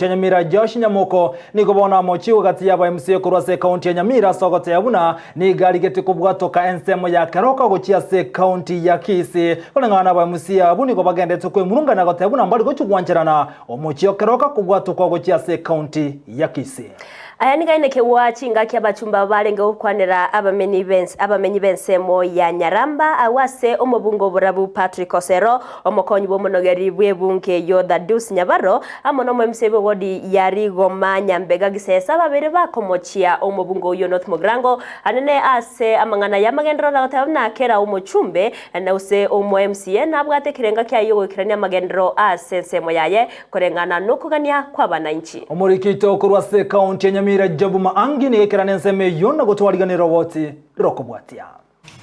Nyamira Josh Nyamoko ni kubona mochiwe kati ya MCA kurwase kaunti ya Nyamira Soko teyabuna ni gari gete kubwatoka ensemo ya Keroka gochia se kaunti ya Kisii kulingana na MCA abuni ko bagende tukwe murunga na goteyabuna mbali gochugwancherana omochio Keroka kubwatoka gochia se kaunti ya Kisii. Aya ni gaine kewachi ngaki abachumba barenge okwanera abamenyi bensemo ya Nyaramba awase omobungo burabu Patrick Osero omokonyi bomonogeri bwebunke yoda dus Nyabaro amono MCA wodi yari goma nyambega gisesa babere bakomochia omobungo yo North Mogrango anene ase amangana yamagendero na kera omochumbe na use omo MCA nabwate kirenga kya yogo kirania magendero ase nsemo yaye korengana nokugania kwa bananchi omurikito kurwase kaunti ya Nyamira Jobu maangi ni ekirane nseme yona gutwariganira woti rokobwatia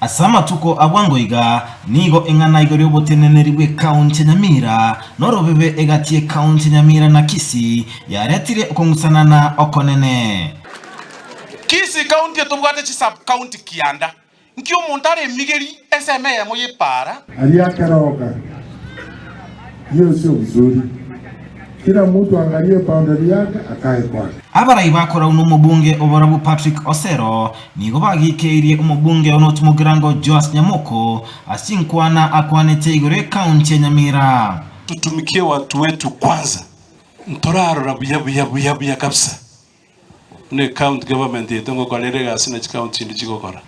asama tuko abwangoiga nigo engana igori oboteneneri kaunti Nyamira norobebe egatie kaunti Nyamira na Kisii yaretire okongusana na okonene Kisii kaunti etobwate chi sub county kianda nkyo montare migeri SMA ya moye para alia Keroka hiyo sio vizuri. Kila mtu angalie boundary yake akae kwake. Abarai bakora umubunge obarabu Patrick Osero nigo bagikeirie umubunge North Mogrango Josh Nyamoko asinkwana akwanete igore kaunti Nyamira. Tutumikie watu wetu kwanza. Ntoraro rabuya kabisa. Ne county government yetongo kwalerega sina county ndikokora.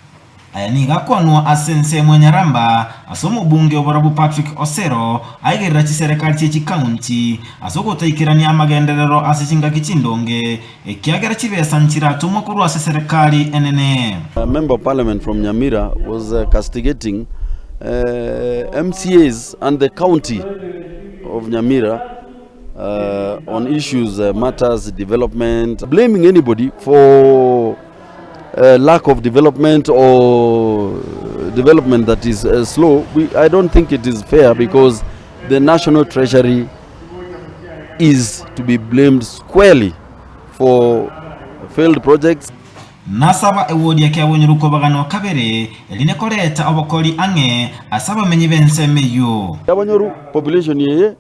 Aya ni gakwanwa asense Nyaramba asomo bunge obarabu Patrick Osero aigerera ci serikali ci county asoko taikirania amagenderero asichinga kichindonge ekiagera cibesa nchira tumukuru ase serikali enene. A member of parliament from Nyamira was castigating MCAs and the county of Nyamira on issues matters development, blaming anybody for lack of development or development that is slow. I don't think it is fair because the national treasury is to be blamed squarely for failed projects. Nasaba ewodi yake abonyeruko bagano kabere eline koreta obokoli ange asaba menyi bensemeyo abonyoru population yeye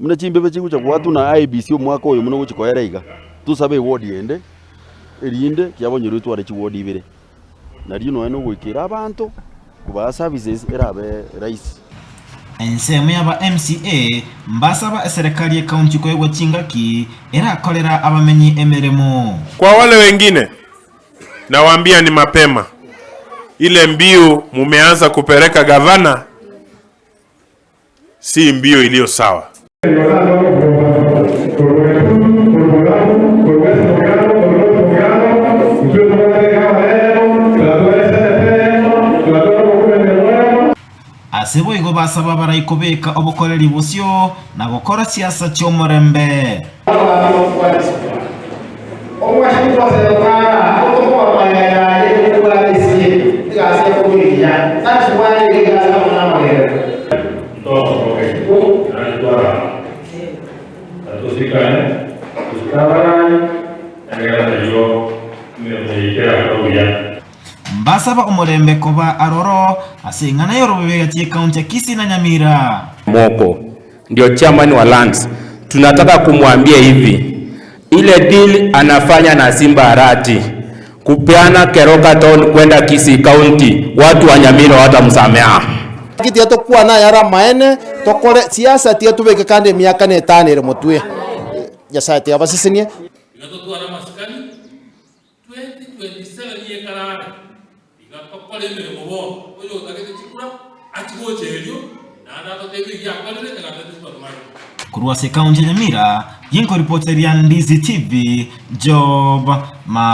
muna chimbe chingu cha watu na IBC omwaka oyo muno guchikoeraiga tusabe ewodi ende erinde kyabonyeru tware chiwodi ibere nari no eno gwikira abantu kuba services erabe rais ensemo yaba MCA mbasaba serikali ya kaunti ko yegwachingaki era kolera abamenyi emeremo. Kwa wale wengine nawaambia ni mapema, ile mbio mumeanza kupeleka gavana si mbio iliyo sawa. Asebo igo basaba barayikobeka obukoreri busyo na gukora siasa cy'omurembe. Mbasaba umurembe koba aroro asingana yorobebe gatie kaunti ya Kisii na Nyamira. Moko ndio chairman wa lands, tunataka kumwambia hivi, ile deal anafanya na Simba Arati kupeana Keroka town kwenda Kisii county, watu wa Nyamira watamsamea. Kiti yetu kuwa na yara maene tokore siasa yetu beke kande miaka ne tanere mutwe ya site abasisinie igatotu ara maskani 2027 ye karara igakokole mirimo bo oyo utagete chikura achigocherio na ndatotege yakolere tegatete supermarket Kurwase kaunti Nyamira yinko reporter ya Ndizi TV Job ma